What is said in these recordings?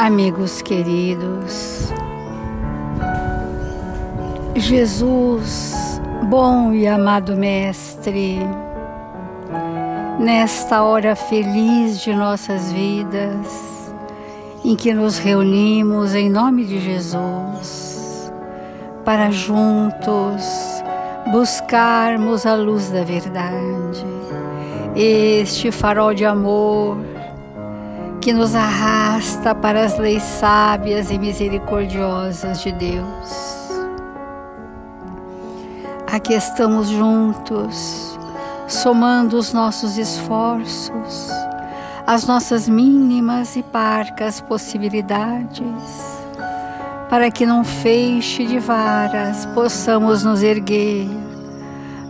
Amigos queridos, Jesus, bom e amado Mestre, nesta hora feliz de nossas vidas, em que nos reunimos em nome de Jesus, para juntos buscarmos a luz da verdade, este farol de amor que nos arrasta para as leis sábias e misericordiosas de Deus. Aqui estamos juntos, somando os nossos esforços, as nossas mínimas e parcas possibilidades, para que num feixe de varas possamos nos erguer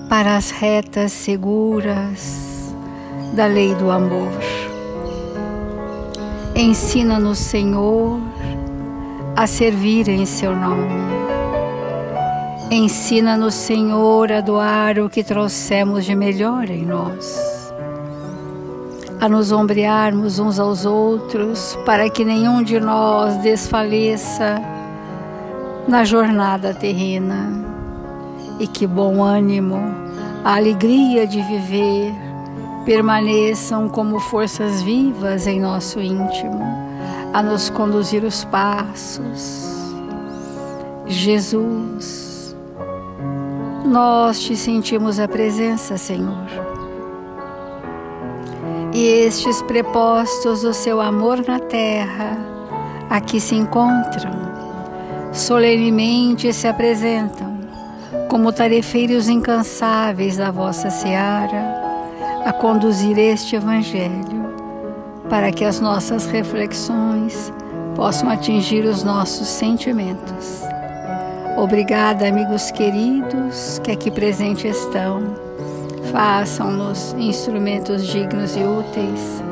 para as retas seguras da lei do amor. Ensina-nos, Senhor, a servir em Seu nome. Ensina-nos, Senhor, a doar o que trouxemos de melhor em nós, a nos ombrearmos uns aos outros, para que nenhum de nós desfaleça na jornada terrena, e que bom ânimo, a alegria de viver, permaneçam como forças vivas em nosso íntimo, a nos conduzir os passos. Jesus, nós te sentimos a presença, Senhor, e estes prepostos do seu amor na terra aqui se encontram, solenemente se apresentam como tarefeiros incansáveis da vossa seara, a conduzir este Evangelho, para que as nossas reflexões possam atingir os nossos sentimentos. Obrigada, amigos queridos, que aqui presentes estão. Façam-nos instrumentos dignos e úteis,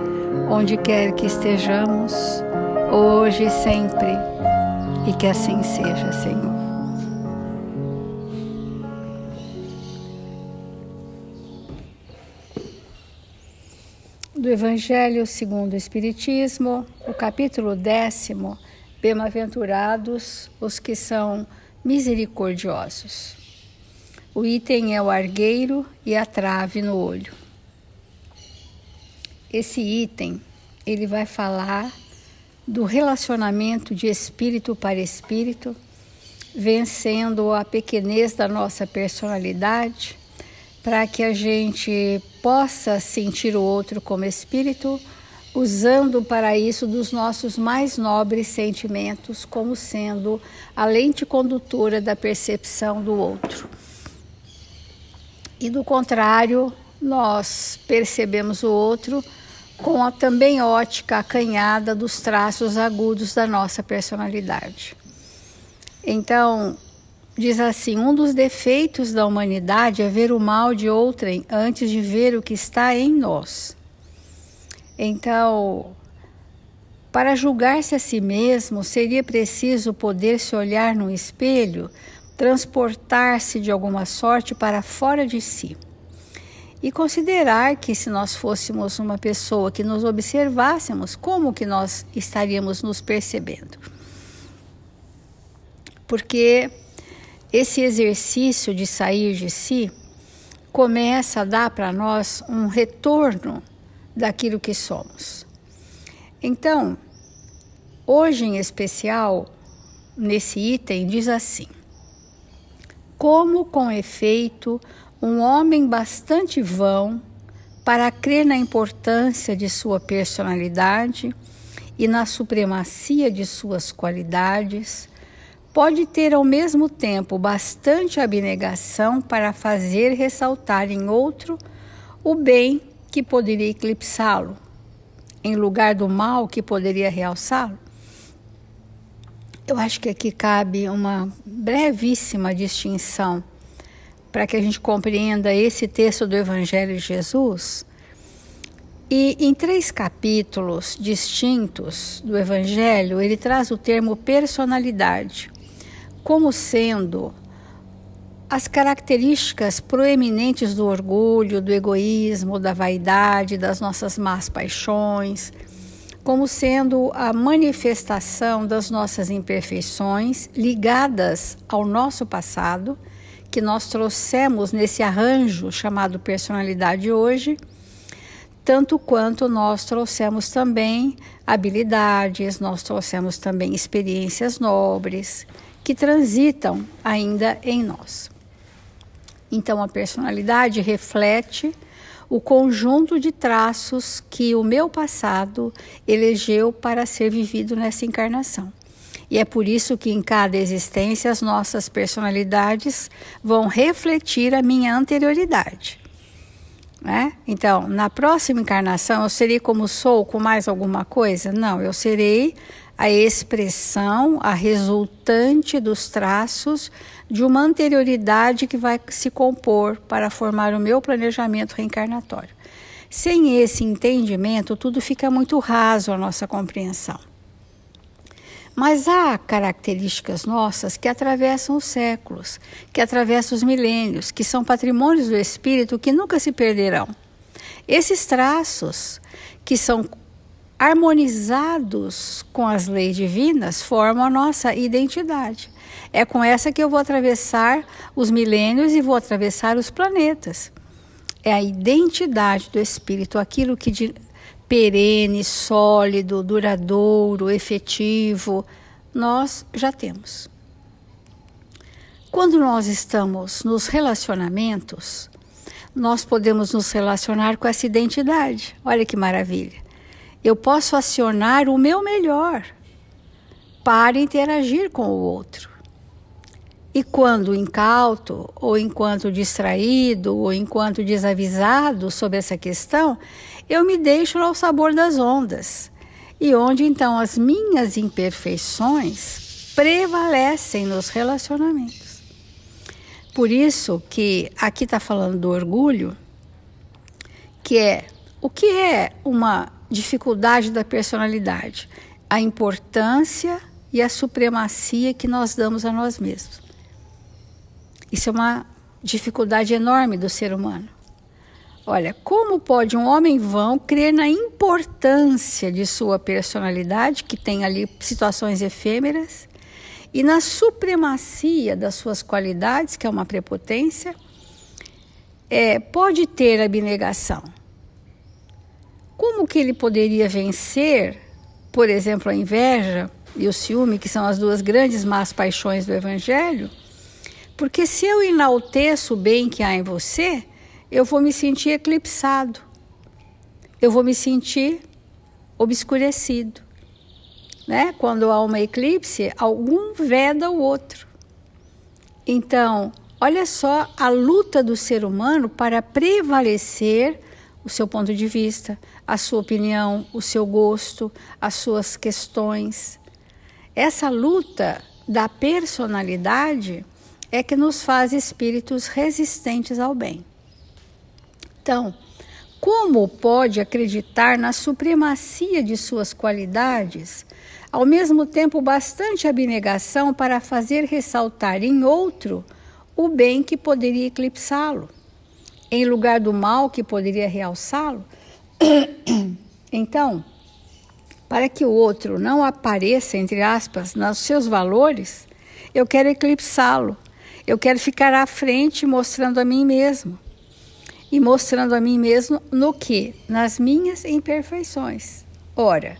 onde quer que estejamos, hoje e sempre, e que assim seja, Senhor. Do Evangelho segundo o Espiritismo, o capítulo 10º, Bem-aventurados os que são misericordiosos. O item é o argueiro e a trave no olho. Esse item, ele vai falar do relacionamento de espírito para espírito, vencendo a pequenez da nossa personalidade, para que a gente possa sentir o outro como espírito, usando para isso dos nossos mais nobres sentimentos, como sendo a lente condutora da percepção do outro. E do contrário, nós percebemos o outro com a também ótica acanhada dos traços agudos da nossa personalidade. Então, diz assim: um dos defeitos da humanidade é ver o mal de outrem antes de ver o que está em nós. Então, para julgar-se a si mesmo, seria preciso poder se olhar num espelho, transportar-se de alguma sorte para fora de si. E considerar que se nós fôssemos uma pessoa que nos observássemos, como que nós estaríamos nos percebendo? Porque esse exercício de sair de si começa a dar para nós um retorno daquilo que somos. Então, hoje em especial, nesse item, diz assim: como com efeito um homem bastante vão para crer na importância de sua personalidade e na supremacia de suas qualidades, pode ter ao mesmo tempo bastante abnegação para fazer ressaltar em outro o bem que poderia eclipsá-lo, em lugar do mal que poderia realçá-lo? Eu acho que aqui cabe uma brevíssima distinção para que a gente compreenda esse texto do Evangelho de Jesus. E em 3 capítulos distintos do Evangelho, ele traz o termo personalidade como sendo as características proeminentes do orgulho, do egoísmo, da vaidade, das nossas más paixões, como sendo a manifestação das nossas imperfeições ligadas ao nosso passado, que nós trouxemos nesse arranjo chamado personalidade hoje, tanto quanto nós trouxemos também habilidades, nós trouxemos também experiências nobres que transitam ainda em nós. Então, a personalidade reflete o conjunto de traços que o meu passado elegeu para ser vivido nessa encarnação. E é por isso que em cada existência as nossas personalidades vão refletir a minha anterioridade. Né? Então, na próxima encarnação, eu serei como sou com mais alguma coisa? Não, eu serei a expressão, a resultante dos traços de uma anterioridade que vai se compor para formar o meu planejamento reencarnatório. Sem esse entendimento, tudo fica muito raso a nossa compreensão. Mas há características nossas que atravessam os séculos, que atravessam os milênios, que são patrimônios do espírito que nunca se perderão. Esses traços, que são harmonizados com as leis divinas, formam a nossa identidade. É com essa que eu vou atravessar os milênios e vou atravessar os planetas. É a identidade do espírito, aquilo que de perene, sólido, duradouro, efetivo, nós já temos. Quando nós estamos nos relacionamentos, nós podemos nos relacionar com essa identidade. Olha que maravilha. Eu posso acionar o meu melhor para interagir com o outro. E quando incauto, ou enquanto distraído, ou enquanto desavisado sobre essa questão, eu me deixo ao sabor das ondas. E onde então as minhas imperfeições prevalecem nos relacionamentos. Por isso que aqui está falando do orgulho, que é o que é uma dificuldade da personalidade? A importância e a supremacia que nós damos a nós mesmos. Isso é uma dificuldade enorme do ser humano. Olha, como pode um homem vão crer na importância de sua personalidade, que tem ali situações efêmeras, e na supremacia das suas qualidades, que é uma prepotência, pode ter abnegação? Como que ele poderia vencer, por exemplo, a inveja e o ciúme, que são as duas grandes más paixões do Evangelho? Porque se eu enalteço o bem que há em você, eu vou me sentir eclipsado, eu vou me sentir obscurecido. Né? Quando há uma eclipse, algum veda o outro. Então, olha só a luta do ser humano para prevalecer o seu ponto de vista, a sua opinião, o seu gosto, as suas questões. Essa luta da personalidade é que nos faz espíritos resistentes ao bem. Então, como pode acreditar na supremacia de suas qualidades, ao mesmo tempo bastante abnegação para fazer ressaltar em outro o bem que poderia eclipsá-lo, em lugar do mal que poderia realçá-lo? Então, para que o outro não apareça, entre aspas, nos seus valores, eu quero eclipsá-lo. Eu quero ficar à frente mostrando a mim mesmo. E mostrando a mim mesmo no quê? Nas minhas imperfeições. Ora,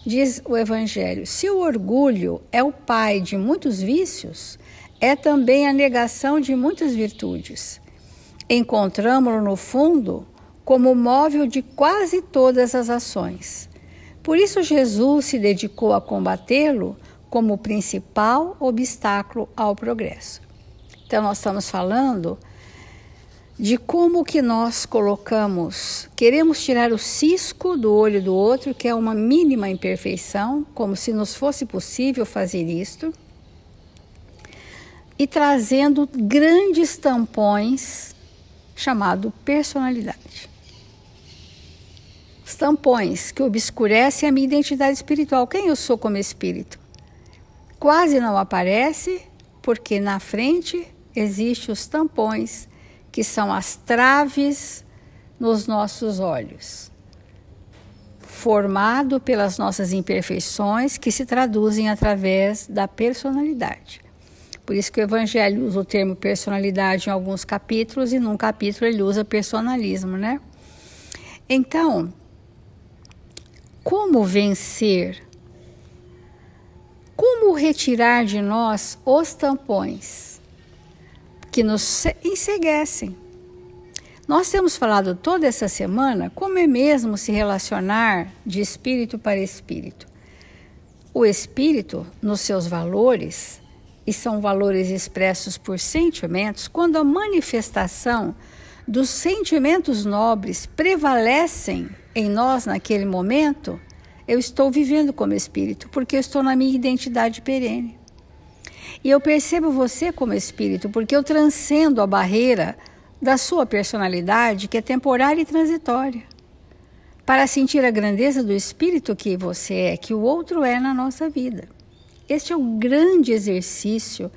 diz o Evangelho, se o orgulho é o pai de muitos vícios, é também a negação de muitas virtudes. Encontramo-lo no fundo como o móvel de quase todas as ações. Por isso Jesus se dedicou a combatê-lo como o principal obstáculo ao progresso. Então nós estamos falando de como que nós queremos tirar o cisco do olho do outro, que é uma mínima imperfeição, como se nos fosse possível fazer isto, e trazendo grandes tampões, chamado personalidade. Os tampões que obscurecem a minha identidade espiritual. Quem eu sou como espírito? Quase não aparece, porque na frente existem os tampões, que são as traves nos nossos olhos. formado pelas nossas imperfeições que se traduzem através da personalidade. Por isso que o Evangelho usa o termo personalidade em alguns capítulos e num capítulo ele usa personalismo, né? Então, como vencer? Como retirar de nós os tampões que nos enceguecem? Nós temos falado toda essa semana como é mesmo se relacionar de espírito para espírito. O espírito, nos seus valores, e são valores expressos por sentimentos, quando a manifestação dos sentimentos nobres prevalecem em nós naquele momento, eu estou vivendo como espírito, porque eu estou na minha identidade perene. E eu percebo você como espírito, porque eu transcendo a barreira da sua personalidade, que é temporária e transitória, para sentir a grandeza do espírito que você é, que o outro é na nossa vida. Este é o grande exercício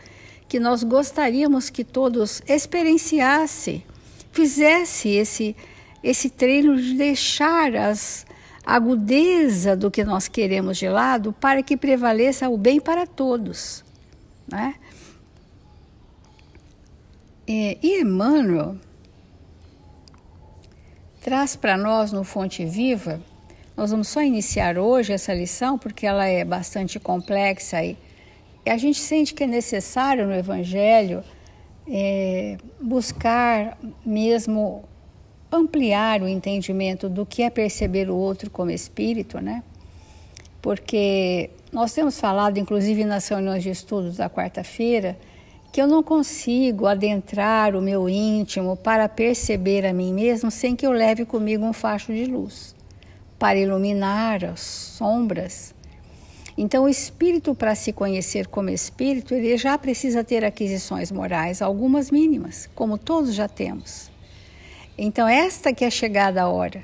que nós gostaríamos que todos experienciassem, fizesse esse treino de deixar a agudeza do que nós queremos de lado para que prevaleça o bem para todos, né? E Emmanuel traz para nós no Fonte Viva. Nós vamos só iniciar hoje essa lição porque ela é bastante complexa e a gente sente que é necessário no Evangelho buscar mesmo ampliar o entendimento do que é perceber o outro como espírito, né? Porque nós temos falado, inclusive nas reuniões de estudos da quarta-feira, que eu não consigo adentrar o meu íntimo para perceber a mim mesmo sem que eu leve comigo um facho de luz, para iluminar as sombras. Então, o espírito, para se conhecer como espírito, ele já precisa ter aquisições morais, algumas mínimas, como todos já temos. Então, esta que é chegada a hora.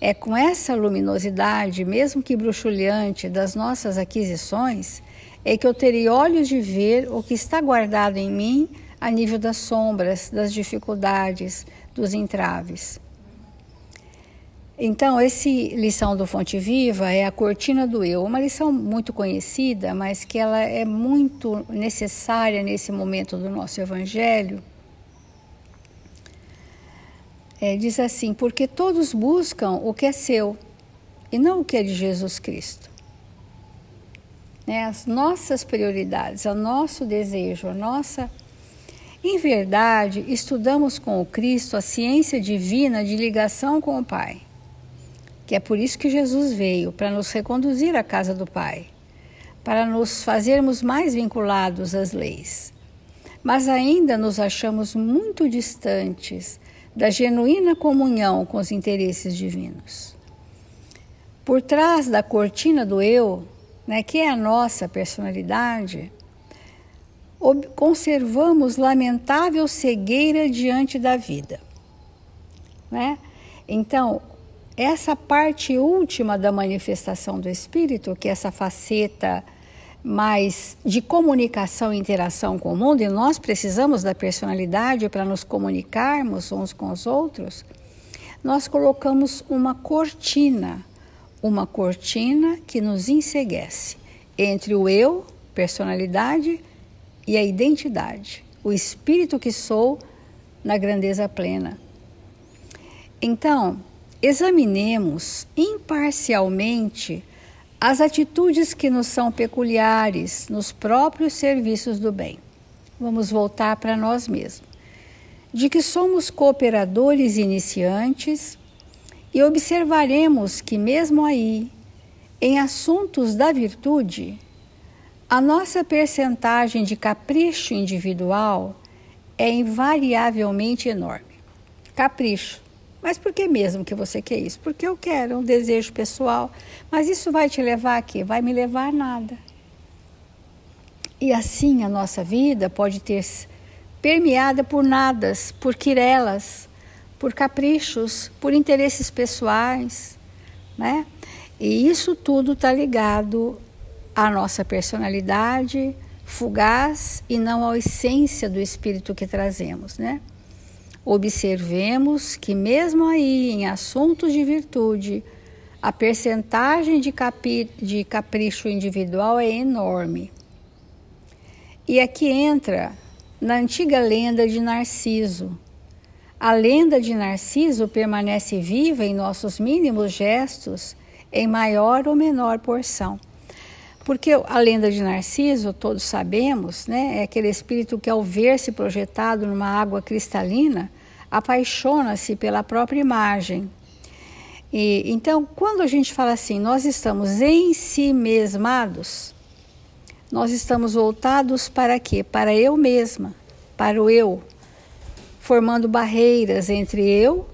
É com essa luminosidade, mesmo que bruxuleante, das nossas aquisições, é que eu terei olhos de ver o que está guardado em mim a nível das sombras, das dificuldades, dos entraves. Então, essa lição do Fonte Viva é a cortina do eu, uma lição muito conhecida, mas que ela é muito necessária nesse momento do nosso Evangelho. Diz assim, porque todos buscam o que é seu e não o que é de Jesus Cristo. As nossas prioridades, o nosso desejo, Em verdade, estudamos com o Cristo a ciência divina de ligação com o Pai, que é por isso que Jesus veio, para nos reconduzir à casa do Pai, para nos fazermos mais vinculados às leis. Mas ainda nos achamos muito distantes da genuína comunhão com os interesses divinos. Por trás da cortina do eu, que é a nossa personalidade, conservamos lamentável cegueira diante da vida. Então, essa parte última da manifestação do Espírito, que é essa faceta mais de comunicação e interação com o mundo, e nós precisamos da personalidade para nos comunicarmos uns com os outros, nós colocamos uma cortina que nos enceguece entre o eu, personalidade, e a identidade, o espírito que sou na grandeza plena. Então, examinemos imparcialmente as atitudes que nos são peculiares nos próprios serviços do bem. Vamos voltar para nós mesmos. De que somos cooperadores iniciantes e observaremos que mesmo aí, em assuntos da virtude, a nossa percentagem de capricho individual é invariavelmente enorme. Capricho. Mas por que mesmo que você quer isso? Porque eu quero, é um desejo pessoal. Mas isso vai te levar a quê? Vai me levar a nada. E assim a nossa vida pode ter permeada por nadas, por quirelas, por caprichos, por interesses pessoais, E isso tudo está ligado à nossa personalidade fugaz e não à essência do espírito que trazemos, Observemos que mesmo aí em assuntos de virtude, a percentagem de capricho individual é enorme. E aqui entra na antiga lenda de Narciso. A lenda de Narciso permanece viva em nossos mínimos gestos, em maior ou menor porção. Porque a lenda de Narciso, todos sabemos, né, é aquele espírito que, ao ver-se projetado numa água cristalina, apaixona-se pela própria imagem. E então, quando a gente fala assim, nós estamos ensimesmados, nós estamos voltados para quê? Para eu mesma, para o eu, formando barreiras entre eu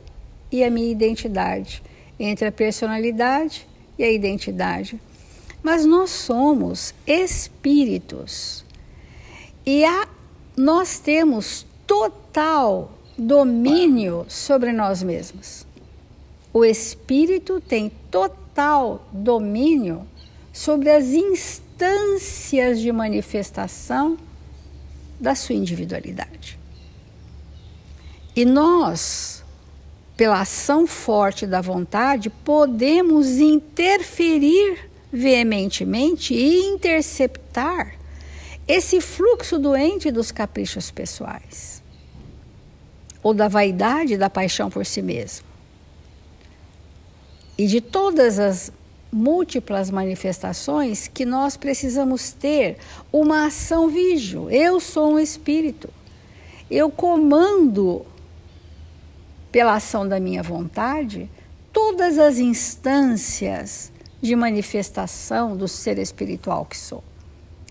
e a minha identidade, entre a personalidade e a identidade. Mas nós somos espíritos e nós temos total domínio sobre nós mesmos. O espírito tem total domínio sobre as instâncias de manifestação da sua individualidade. E nós, pela ação forte da vontade, podemos interferir veementemente e interceptar esse fluxo doente dos caprichos pessoais, ou da vaidade e da paixão por si mesmo. E de todas as múltiplas manifestações que nós precisamos ter uma ação vígil. Eu sou um espírito. Eu comando, pela ação da minha vontade, todas as instâncias de manifestação do ser espiritual que sou.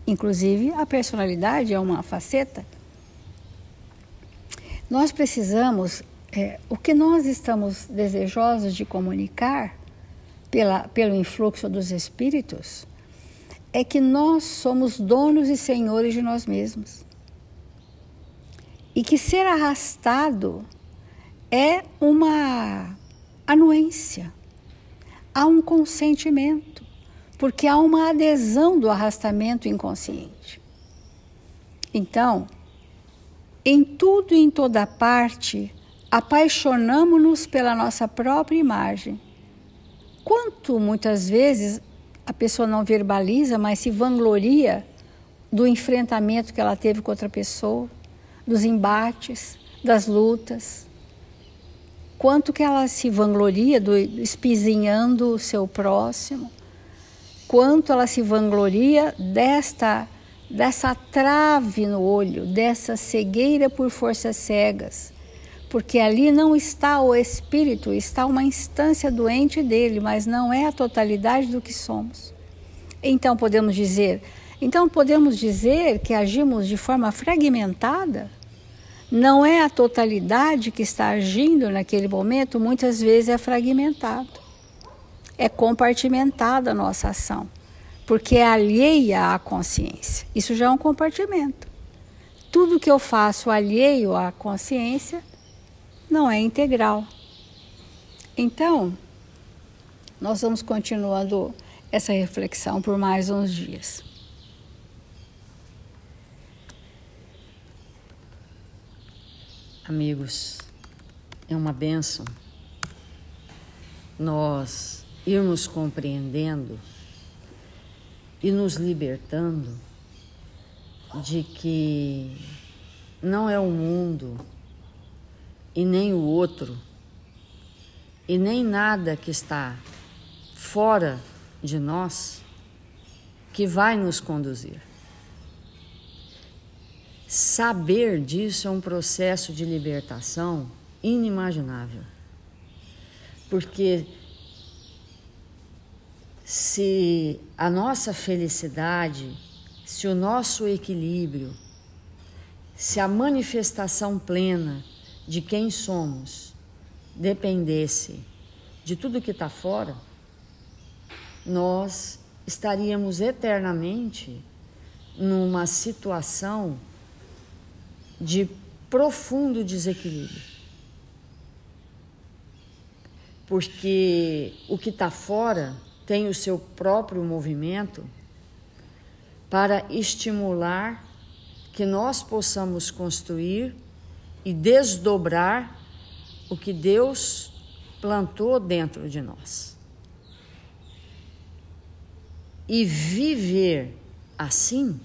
Inclusive, a personalidade é uma faceta. Nós precisamos, o que nós estamos desejosos de comunicar, pelo influxo dos espíritos, é que nós somos donos e senhores de nós mesmos. E que ser arrastado é uma anuência, há um consentimento, porque há uma adesão do arrastamento inconsciente. Então, em tudo e em toda parte, apaixonamo-nos pela nossa própria imagem. Quanto muitas vezes a pessoa não verbaliza, mas se vangloria do enfrentamento que ela teve com outra pessoa, dos embates, das lutas. Quanto que ela se vangloria espizinhando o seu próximo. Quanto ela se vangloria dessa trave no olho, dessa cegueira por forças cegas. Porque ali não está o espírito, está uma instância doente dele, mas não é a totalidade do que somos. Então podemos dizer que agimos de forma fragmentada? Não é a totalidade que está agindo naquele momento, muitas vezes é fragmentado. É compartimentada a nossa ação, porque é alheia à consciência. Isso já é um compartimento. Tudo que eu faço alheio à consciência não é integral. Então, nós vamos continuando essa reflexão por mais uns dias. Amigos, é uma bênção nós irmos compreendendo e nos libertando de que não é o mundo e nem o outro, e nem nada que está fora de nós que vai nos conduzir. Saber disso é um processo de libertação inimaginável, porque se a nossa felicidade, se o nosso equilíbrio, se a manifestação plena de quem somos dependesse de tudo que está fora, nós estaríamos eternamente numa situação de profundo desequilíbrio. Porque o que está fora tem o seu próprio movimento para estimular que nós possamos construir e desdobrar o que Deus plantou dentro de nós. e viver assim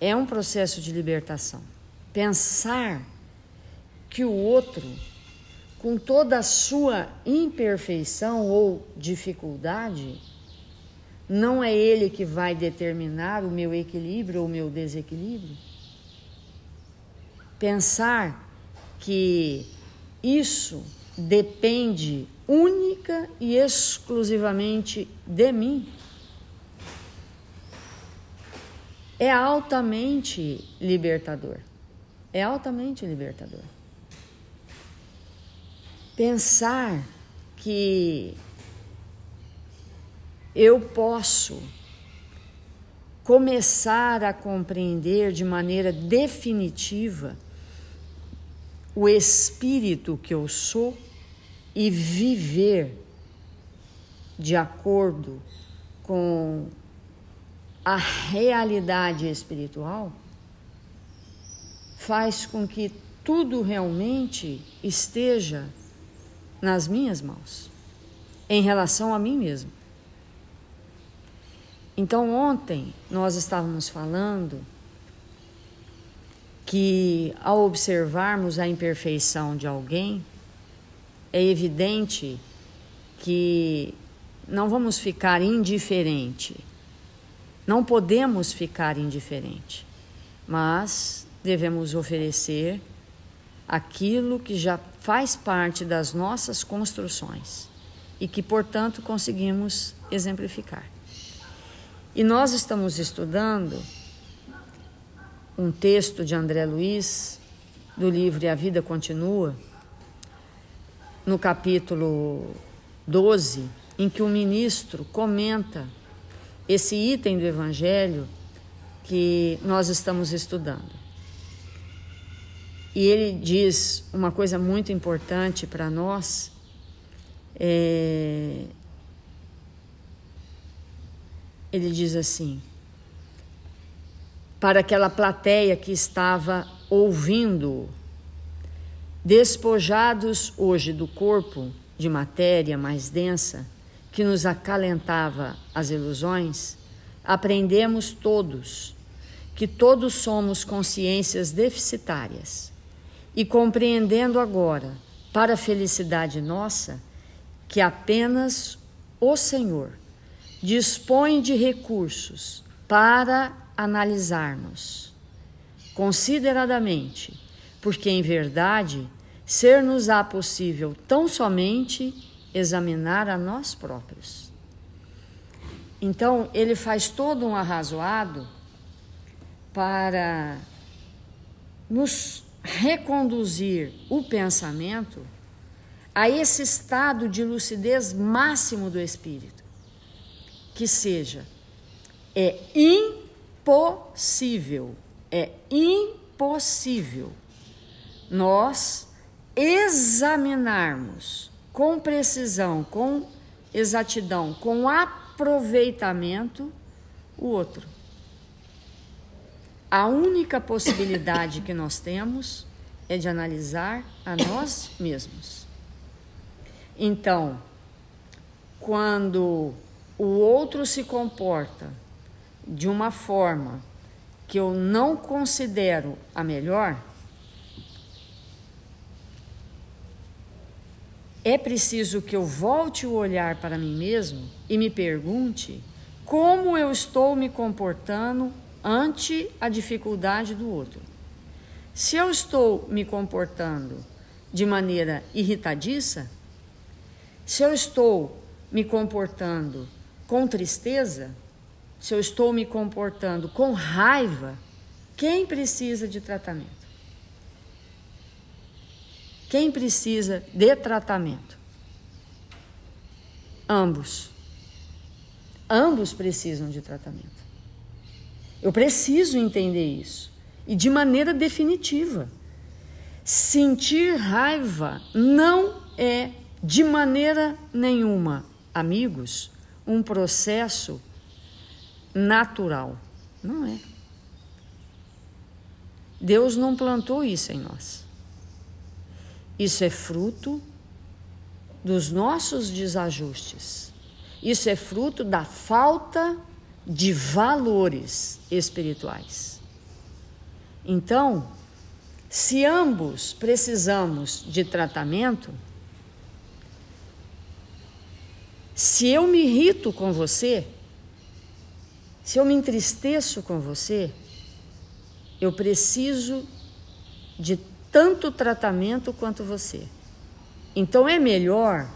é um processo de libertação. Pensar que o outro, com toda a sua imperfeição ou dificuldade, não é ele que vai determinar o meu equilíbrio ou o meu desequilíbrio. Pensar que isso depende única e exclusivamente de mim é altamente libertador. É altamente libertador. Pensar que eu posso começar a compreender de maneira definitiva o espírito que eu sou e viver de acordo com a realidade espiritual faz com que tudo realmente esteja nas minhas mãos, em relação a mim mesmo. Então, ontem nós estávamos falando que, ao observarmos a imperfeição de alguém, é evidente que não vamos ficar indiferente. Não podemos ficar indiferente, mas devemos oferecer aquilo que já faz parte das nossas construções e que, portanto, conseguimos exemplificar. E nós estamos estudando um texto de André Luiz, do livro A Vida Continua, no capítulo 12, em que o ministro comenta esse item do Evangelho que nós estamos estudando. E ele diz uma coisa muito importante para nós, ele diz assim, para aquela plateia que estava ouvindo: despojados hoje do corpo de matéria mais densa, que nos acalentava as ilusões, aprendemos todos que todos somos consciências deficitárias e compreendendo agora, para a felicidade nossa, que apenas o Senhor dispõe de recursos para analisarmos consideradamente, porque em verdade ser-nos-á possível tão somente examinar a nós próprios. Então, ele faz todo um arrazoado para nos reconduzir o pensamento a esse estado de lucidez máximo do espírito, que seja, é impossível nós examinarmos com precisão, com exatidão, com aproveitamento o outro. A única possibilidade que nós temos é de analisar a nós mesmos. Então, quando o outro se comporta de uma forma que eu não considero a melhor, é preciso que eu volte o olhar para mim mesmo e me pergunte como eu estou me comportando ante a dificuldade do outro. Se eu estou me comportando de maneira irritadiça, se eu estou me comportando com tristeza, se eu estou me comportando com raiva, quem precisa de tratamento? Quem precisa de tratamento? Ambos. Ambos precisam de tratamento. Eu preciso entender isso. E de maneira definitiva. Sentir raiva não é, de maneira nenhuma, amigos, um processo natural. Não é. Deus não plantou isso em nós. Isso é fruto dos nossos desajustes. Isso é fruto da falta de valores espirituais. Então, se ambos precisamos de tratamento, se eu me irrito com você, se eu me entristeço com você, eu preciso de tanto tratamento quanto você. Então é melhor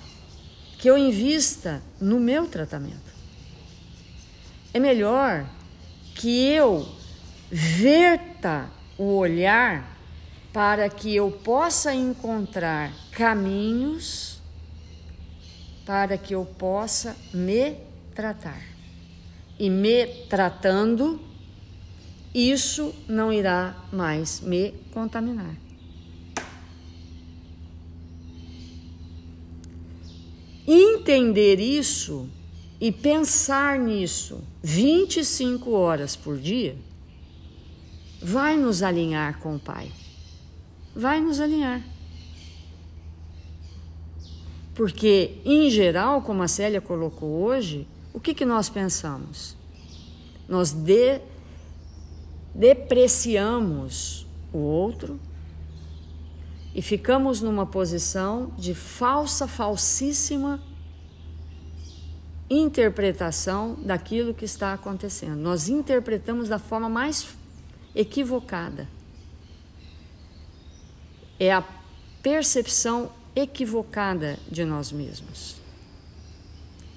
que eu invista no meu tratamento. É melhor que eu verta o olhar para que eu possa encontrar caminhos para que eu possa me tratar. E me tratando, isso não irá mais me contaminar. Entender isso e pensar nisso 25 horas por dia vai nos alinhar com o Pai. Vai nos alinhar. Porque, em geral, como a Célia colocou hoje, o que nós pensamos? Nós depreciamos o outro e ficamos numa posição de falsíssima interpretação daquilo que está acontecendo. Nós interpretamos da forma mais equivocada. É a percepção equivocada de nós mesmos.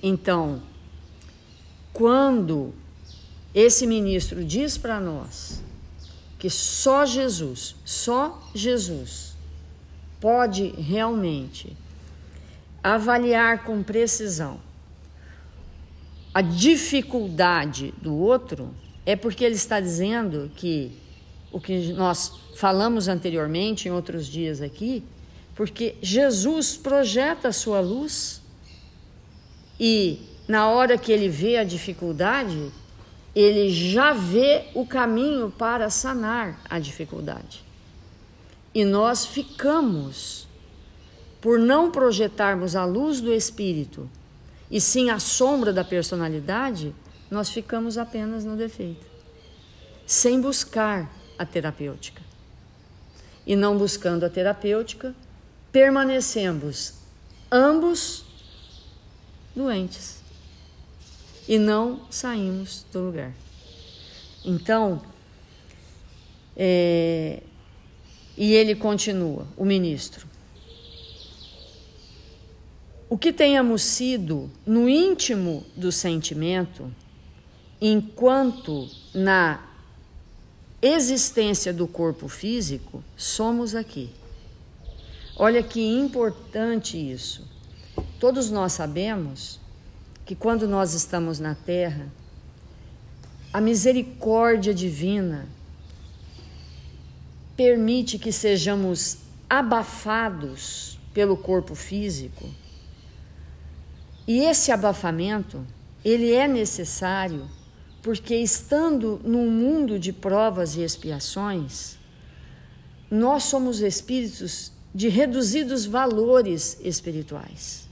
Então, quando esse ministro diz para nós que só Jesus pode realmente avaliar com precisão a dificuldade do outro, é porque ele está dizendo que o que nós falamos anteriormente em outros dias aqui, porque Jesus projeta a sua luz e na hora que ele vê a dificuldade, ele já vê o caminho para sanar a dificuldade. E nós ficamos, por não projetarmos a luz do Espírito, e sim a sombra da personalidade, nós ficamos apenas no defeito, sem buscar a terapêutica. E não buscando a terapêutica, permanecemos ambos doentes e não saímos do lugar. Então, e ele continua, o ministro: o que tenhamos sido no íntimo do sentimento, enquanto na existência do corpo físico, somos aqui. Olha que importante isso. Todos nós sabemos que quando nós estamos na Terra, a misericórdia divina permite que sejamos abafados pelo corpo físico. E esse abafamento, ele é necessário porque, estando num mundo de provas e expiações, nós somos espíritos de reduzidos valores espirituais.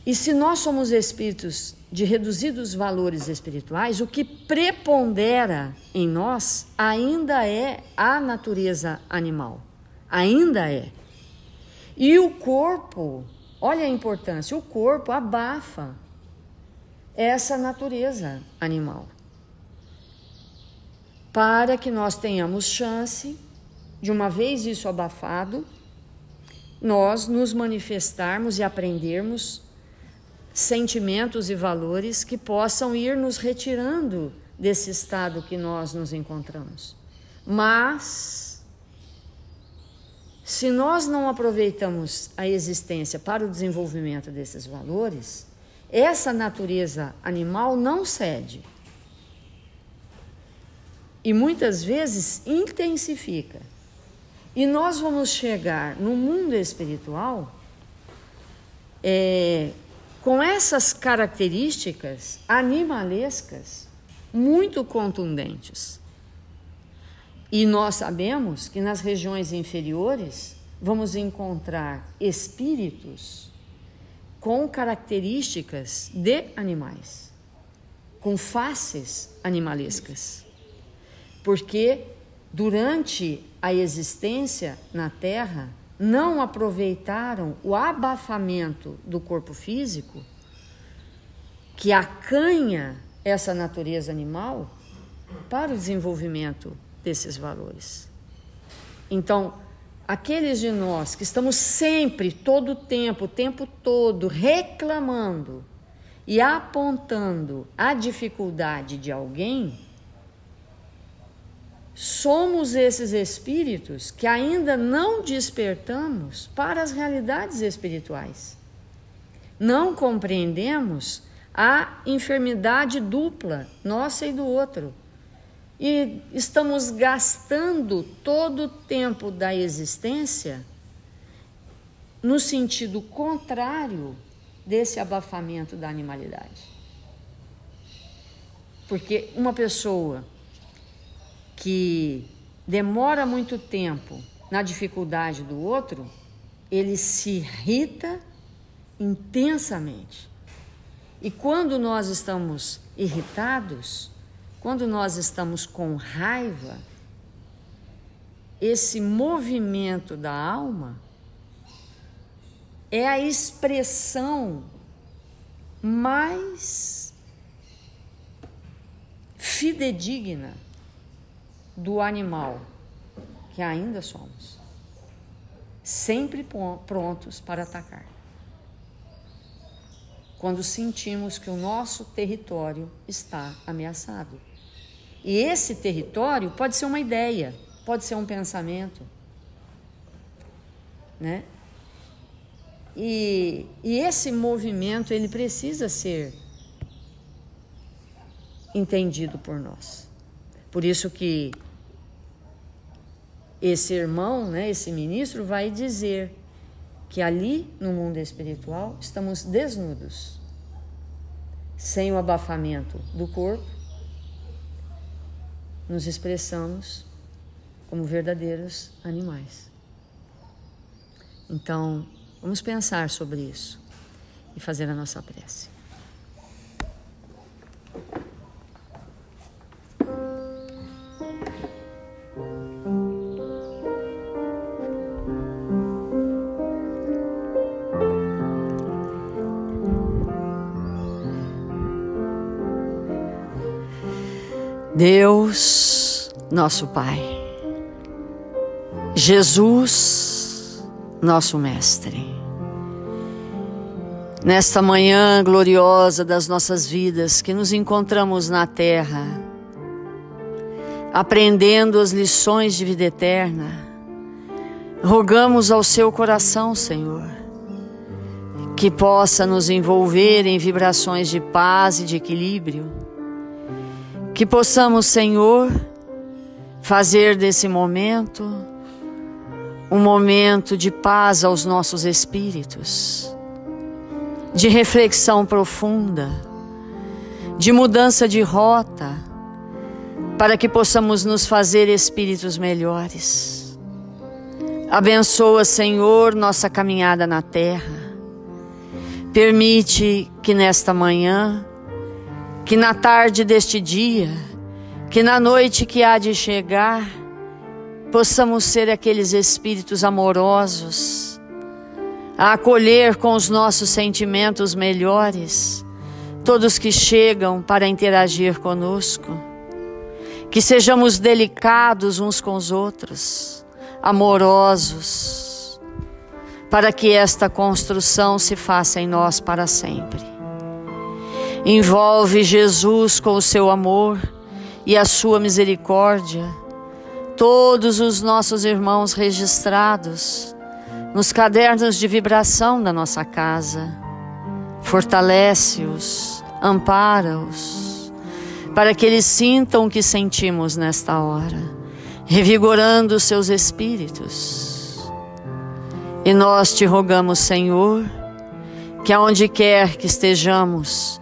E se nós somos espíritos de reduzidos valores espirituais, o que prepondera em nós ainda é a natureza animal. Ainda é. E o corpo, olha a importância, o corpo abafa essa natureza animal, para que nós tenhamos chance, de uma vez isso abafado, nós nos manifestarmos e aprendermos sentimentos e valores que possam ir nos retirando desse estado que nós nos encontramos. Mas, se nós não aproveitamos a existência para o desenvolvimento desses valores, essa natureza animal não cede. E muitas vezes intensifica. E nós vamos chegar no mundo espiritual com essas características animalescas muito contundentes. E nós sabemos que nas regiões inferiores vamos encontrar espíritos com características de animais, com faces animalescas. Porque durante a existência na Terra, não aproveitaram o abafamento do corpo físico, que acanha essa natureza animal, para o desenvolvimento desses valores. Então, aqueles de nós que estamos sempre, todo o tempo todo, reclamando e apontando a dificuldade de alguém, somos esses espíritos que ainda não despertamos para as realidades espirituais. Não compreendemos a enfermidade dupla, nossa e do outro. E estamos gastando todo o tempo da existência no sentido contrário desse abafamento da animalidade. Porque uma pessoa que demora muito tempo na dificuldade do outro, ele se irrita intensamente. E quando nós estamos irritados, quando nós estamos com raiva, esse movimento da alma é a expressão mais fidedigna do animal que ainda somos, sempre prontos para atacar. Quando sentimos que o nosso território está ameaçado. E esse território pode ser uma ideia, pode ser um pensamento, né? E esse movimento, ele precisa ser entendido por nós. Por isso que esse irmão, né, esse ministro vai dizer que ali no mundo espiritual estamos desnudos, sem o abafamento do corpo, nos expressamos como verdadeiros animais. Então, vamos pensar sobre isso e fazer a nossa prece. Deus, nosso Pai, Jesus, nosso Mestre, nesta manhã gloriosa das nossas vidas que nos encontramos na Terra, aprendendo as lições de vida eterna, rogamos ao seu coração, Senhor, que possa nos envolver em vibrações de paz e de equilíbrio, que possamos, Senhor, fazer desse momento um momento de paz aos nossos espíritos, de reflexão profunda, de mudança de rota, para que possamos nos fazer espíritos melhores. Abençoa, Senhor, nossa caminhada na terra. Permite que nesta manhã, que na tarde deste dia, que na noite que há de chegar, possamos ser aqueles espíritos amorosos, a acolher com os nossos sentimentos melhores todos que chegam para interagir conosco, que sejamos delicados uns com os outros, amorosos, para que esta construção se faça em nós para sempre. Envolve, Jesus, com o seu amor e a sua misericórdia todos os nossos irmãos registrados nos cadernos de vibração da nossa casa. Fortalece-os, ampara-os, para que eles sintam o que sentimos nesta hora, revigorando os seus espíritos. E nós te rogamos, Senhor, que aonde quer que estejamos,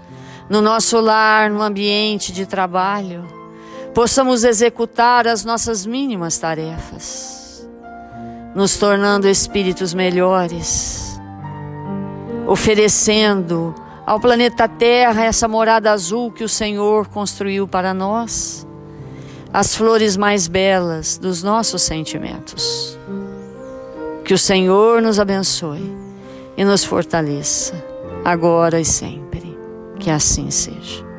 no nosso lar, no ambiente de trabalho, possamos executar as nossas mínimas tarefas, nos tornando espíritos melhores, oferecendo ao planeta Terra essa morada azul que o Senhor construiu para nós, as flores mais belas dos nossos sentimentos. Que o Senhor nos abençoe e nos fortaleça, agora e sempre. Que assim seja.